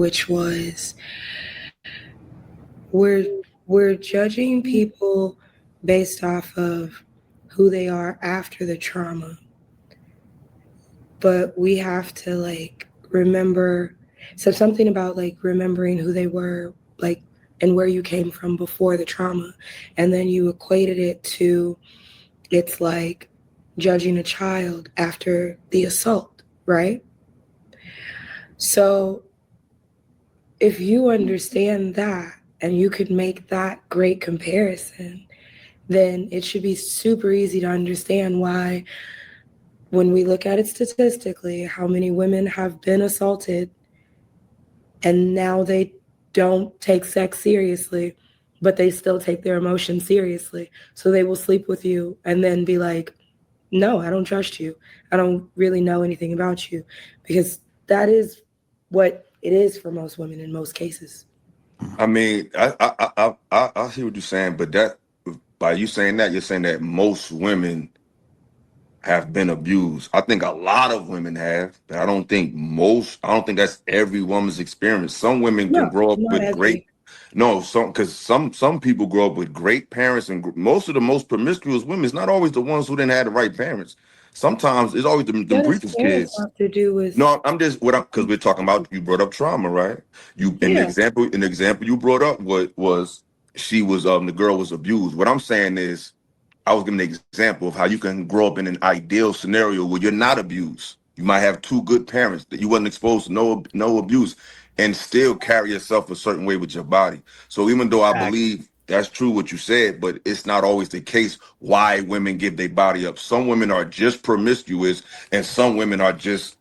which was we're judging people based off of who they are after the trauma, but we have to like remember, so something about like remembering who they were, like, and where you came from before the trauma, and then you equated it to, it's like judging a child after the assault, right? So if you understand that and you could make that great comparison, then it should be super easy to understand why, when we look at it statistically, how many women have been assaulted and now they don't take sex seriously, but they still take their emotions seriously. So they will sleep with you and then be like, no, I don't trust you. I don't really know anything about you. Because that is what it is for most women in most cases. I mean, I see what you're saying, but that by you saying that, you're saying that most women have been abused. I think a lot of women have, but I don't think most. I don't think that's every woman's experience. Some women can No, grow up not with great. every. No, because some people grow up with great parents, and most of the most promiscuous women is not always the ones who didn't have the right parents. Sometimes it's always the What does briefest parents kids. have to do with? No, I'm just what I'm because we're talking about. You brought up trauma, right? You in the Yeah, example, you brought up was she was the girl was abused. What I'm saying is I was giving an example of how you can grow up in an ideal scenario where you're not abused. You might have two good parents that you wasn't exposed to no abuse, and still carry yourself a certain way with your body. So even though I Facts. believe that's true what you said, but it's not always the case why women give their body up. Some women are just promiscuous, and some women are just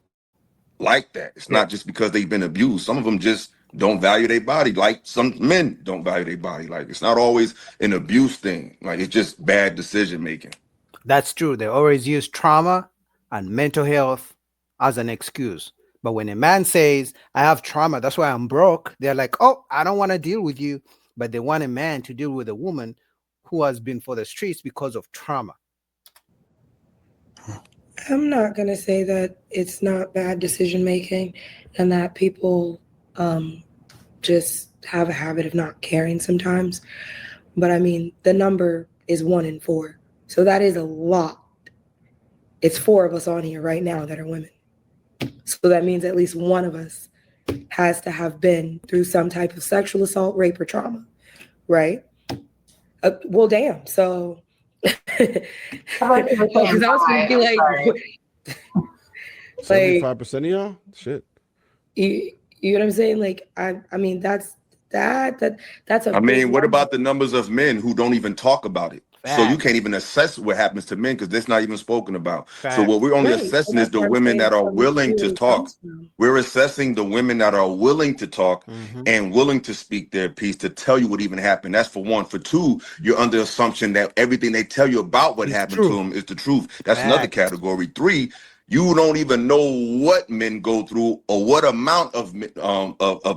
like that. It's not Yeah, just because they've been abused. Some of them just don't value their body, like some men don't value their body. Like it's not always an abuse thing. Like it's just bad decision making. that's true. They always use trauma and mental health as an excuse. But when a man says, I have trauma, that's why I'm broke, they're like, oh, I don't want to deal with you. But they want a man to deal with a woman who has been for the streets because of trauma. I'm not going to say that it's not bad decision making and that people just have a habit of not caring sometimes. But I mean, the number is 1 in 4. So that is a lot. It's 4 of us on here right now that are women. So that means at least one of us has to have been through some type of sexual assault, rape, or trauma, right? Well, damn. So, because I thought you were I was saying going to bye. be I'm like, sorry. like 75% of y'all? Shit. you know what I'm saying? Like, I mean, that's a I big mean, what number. about the numbers of men who don't even talk about it? So you can't Facts. even assess what happens to men because that's not even spoken about. So what Facts. we're only Right. So assessing is that's the what I'm women saying. that are So let's see willing where to it talk. comes from. We're assessing the women that are willing to talk Hmm. and willing to speak their piece to tell you what even happened. That's for one. For two, you're under assumption that everything they tell you about what It's happened to true. them is the truth. That's another Facts. category. Three, you don't even know what men go through or what amount of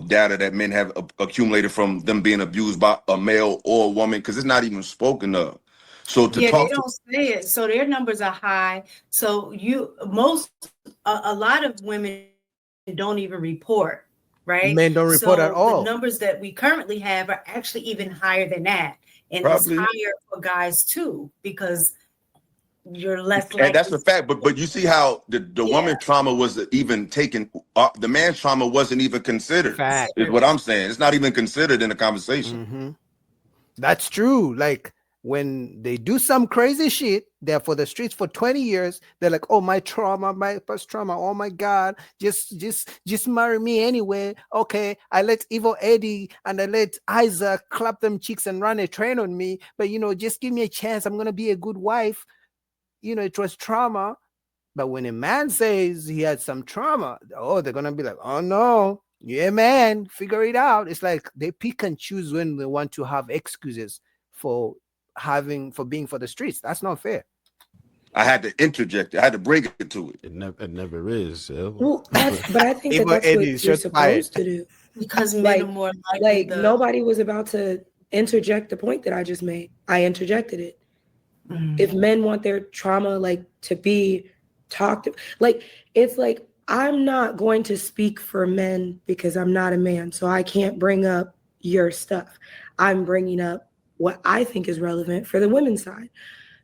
data that men have accumulated from them being abused by a male or a woman because it's not even spoken of. So to Yeah, they talk to don't say it. So their numbers are high. So a lot of women don't even report, right? Men don't So report the at numbers all. that we currently have are actually even higher than that. And it's probably, higher for guys too, because you're less and likely that's to, a fact. But you see how the yeah, woman trauma was even taken, the man's trauma wasn't even considered. Is Facts. what I'm saying. It's not even considered in the conversation. Hmm. That's true. Like when they do some crazy shit, they're for the streets for 20 years. They're like, oh, my trauma, my past trauma. Oh my God. Just marry me anyway. Okay. I let evil Eddie and I let Isaac clap them cheeks and run a train on me. But just give me a chance. I'm gonna be a good wife. It was trauma. But when a man says he had some trauma, oh, they're gonna be like, oh no, yeah, man, figure it out. It's like they pick and choose when they want to have excuses for for being for the streets. That's not fair. I had to interject. I had to break it to it. It never is. Yo. Well, but I think that Evil that's what Eddie, you're shots fired. supposed to do. because men are Like, more likely like the nobody was about to interject the point that I just made. I interjected it. mm, If men want their trauma like to be talked, like it's like I'm not going to speak for men because I'm not a man, so I can't bring up your stuff. I'm bringing up what I think is relevant for the women's side.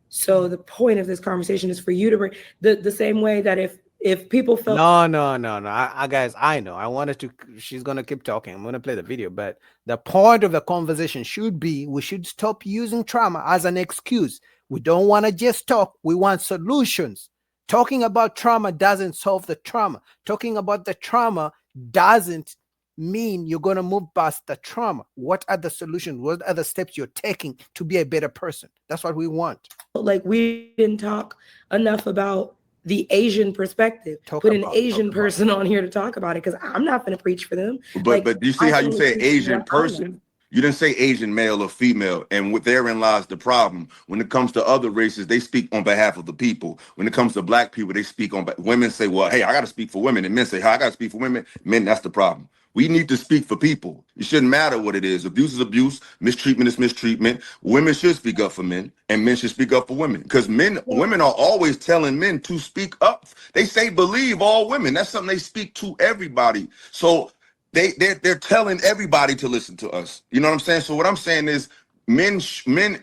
So the point of this conversation is for you to bring the same way that if people felt No. Guys, I know. I wanted to. She's gonna keep talking. I'm gonna play the video, but the point of the conversation should be: we should stop using trauma as an excuse. We don't want to just talk. We want solutions. Talking about trauma doesn't solve the trauma. Talking about the trauma doesn't mean you're gonna move past the trauma. What are the solutions? What are the steps you're taking to be a better person? That's what we want. like we didn't talk enough about the Asian perspective. Put an Asian person on here to talk about it because I'm not going to preach for them. But Like do you see I how can you only say speak for Asian what I know. person? You didn't say Asian male or female, and therein lies the problem. When it comes to other races, they speak on behalf of the people. When it comes to black people, they speak on. Women say, "Well, hey, I got to speak for women," and men say, "Hey, I got to speak for women." Men, that's the problem. We need to speak for people. It shouldn't matter what it is. Abuse is abuse. Mistreatment is mistreatment. Women should speak up for men, and men should speak up for women. Because women are always telling men to speak up. They say believe all women. That's something they speak to everybody. So they're telling everybody to listen to us. You know what I'm saying? So what I'm saying is men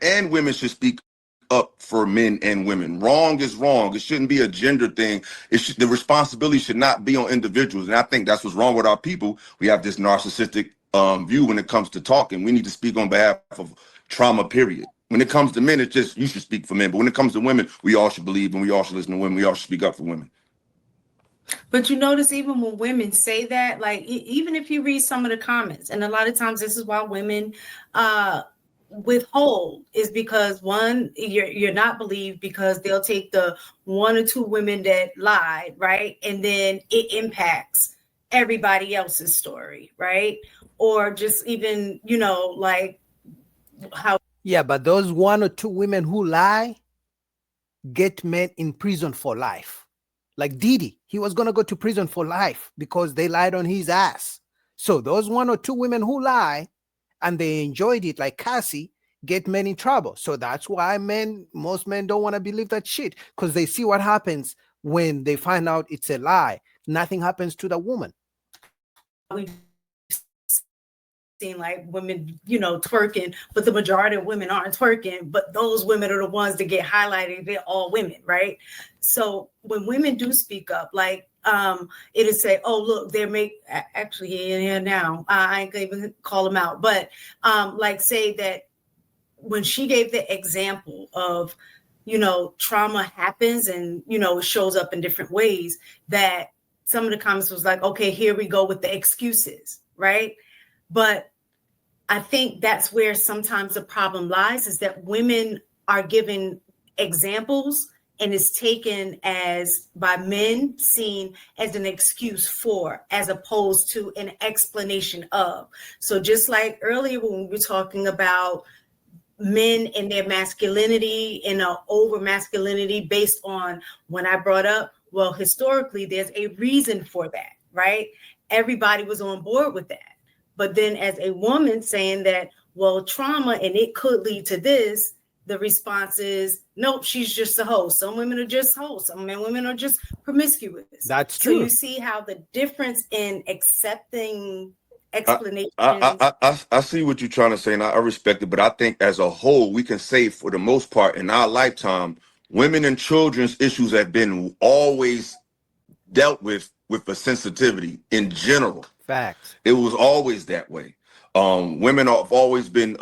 and women should speak up for men and women. Wrong is wrong. It shouldn't be a gender thing. The responsibility should not be on individuals. And I think that's what's wrong with our people. We have this narcissistic view when it comes to talking. We need to speak on behalf of trauma, period. When it comes to men, it's just you should speak for men. But when it comes to women, we all should believe and we all should listen to women. We all should speak up for women. But you notice even when women say that, like even if you read some of the comments, and a lot of times this is why women withhold, is because one, you're not believed because they'll take the one or two women that lied, right? And then it impacts everybody else's story, right? Or just even, like how. Yeah, but those one or two women who lie get men in prison for life. Like Didi, he was going to go to prison for life because they lied on his ass. So those one or two women who lie and they enjoyed it, like Cassie, get men in trouble. So that's why most men don't want to believe that shit, because they see what happens when they find out it's a lie. Nothing happens to the woman. We've seen like women, twerking, but the majority of women aren't twerking, but those women are the ones that get highlighted. They're all women, right? So when women do speak up, like it is say, oh, look, they're actually in here now. I ain't gonna even call them out, but like say that when she gave the example of, trauma happens and, it shows up in different ways, that some of the comments was like, okay, here we go with the excuses, right? But I think that's where sometimes the problem lies, is that women are given examples and is taken as by men seen as an excuse for, as opposed to an explanation of. So just like earlier when we were talking about men and their masculinity and over masculinity based on, when I brought up, well, historically, there's a reason for that, right? Everybody was on board with that. But then as a woman saying that, well, trauma and it could lead to this, the response is, nope, she's just a hoe. Some women are just hoes. Some women are just promiscuous. That's true. So you see how the difference in accepting explanations. I see what you're trying to say, and I respect it. But I think as a whole, we can say for the most part in our lifetime, women and children's issues have been always dealt with a sensitivity in general. Facts. It was always that way. Women have always been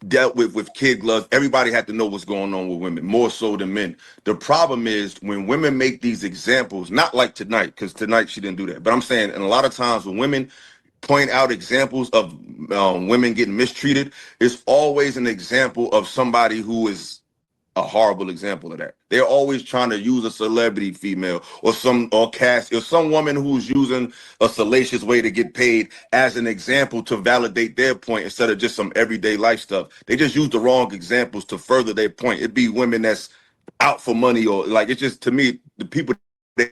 dealt with kid gloves. Everybody had to know what's going on with women, more so than men. The problem is when women make these examples, not like tonight, because tonight she didn't do that. But I'm saying, and a lot of times when women point out examples of women getting mistreated, it's always an example of somebody who is a horrible example of that. They're always trying to use a celebrity female or some woman who's using a salacious way to get paid as an example to validate their point instead of just some everyday life stuff. They just use the wrong examples to further their point. It'd be women that's out for money, or like, it's just, to me, the people they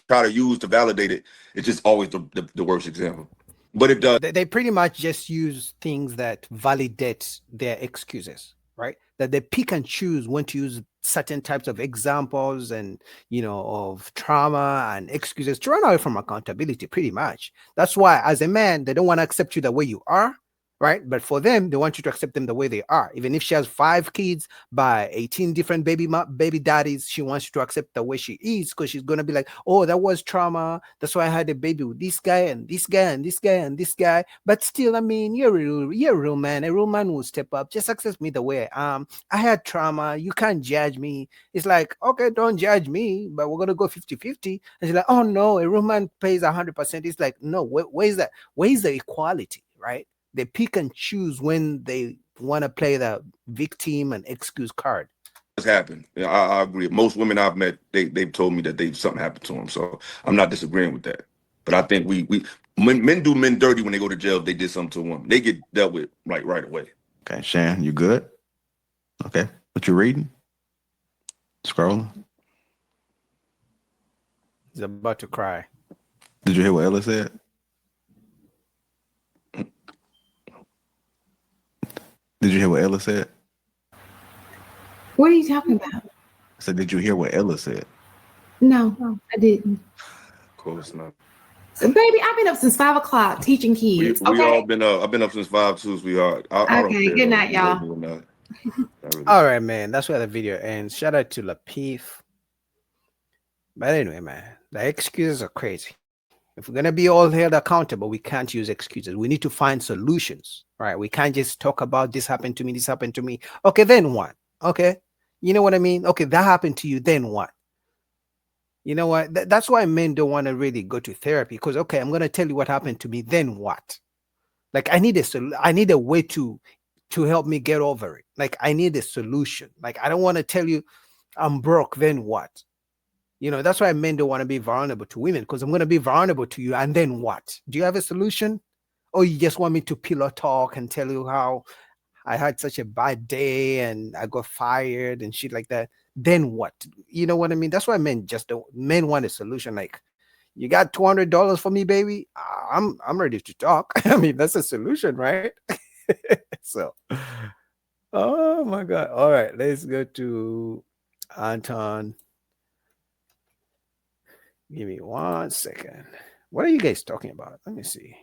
try to use to validate it, it's just always the worst example. But it does. They pretty much just use things that validate their excuses, right? That they pick and choose when to use certain types of examples and, of trauma and excuses to run away from accountability, pretty much. That's why, as a man, they don't want to accept you the way you are, right? But for them, they want you to accept them the way they are. Even if she has 5 kids by 18 different baby daddies, she wants you to accept the way she is, because she's gonna be like, oh, that was trauma. That's why I had a baby with this guy and this guy and this guy and this guy. But still, I mean, you're a real man. A real man will step up. Just accept me the way I am. I had trauma. You can't judge me. It's like, okay, don't judge me, but we're gonna go 50-50. And she's like, oh no, a real man pays 100%. It's like, no, where's that? Where's the equality, right? They pick and choose when they want to play the victim and excuse card. It's happened. Yeah, I agree. Most women I've met, they've told me that something happened to them. So I'm not disagreeing with that. But I think men do men dirty when they go to jail. If they did something to a woman, they get dealt with right away. Okay, Shan, you good? Okay, what you reading? Scrolling. He's about to cry. Did you hear what Ella said? Did you hear what Ella said? What are you talking about? I said, did you hear what Ella said? No, I didn't. Of course not. So, baby, I've been up since 5 o'clock teaching kids. We Okay. all been up. I've been up since 5 too, sweetheart. I don't Okay, care good though, night, you y'all. ready or not. Not really. All right, man. That's where the video ends. Shout out to Lapeef. But anyway, man, the excuses are crazy. If we're gonna be all held accountable, we can't use excuses. We need to find solutions, right? We can't just talk about this happened to me, this happened to me. Okay, then what? Okay, you know what I mean? Okay, that happened to you. Then what? You know what? That's why men don't want to really go to therapy, because okay, I'm gonna tell you what happened to me. Then what? Like I need a way to help me get over it. Like I need a solution. Like I don't want to tell you I'm broke. Then what? That's why men don't want to be vulnerable to women, because I'm going to be vulnerable to you. And then what? Do you have a solution? Or you just want me to pillow talk and tell you how I had such a bad day and I got fired and shit like that? Then what? You know what I mean? That's why men want a solution. Like, you got $200 for me, baby? I'm ready to talk. I mean, that's a solution, right? So, oh my God. All right, let's go to Anton. Give me 1 second. What are you guys talking about? Let me see.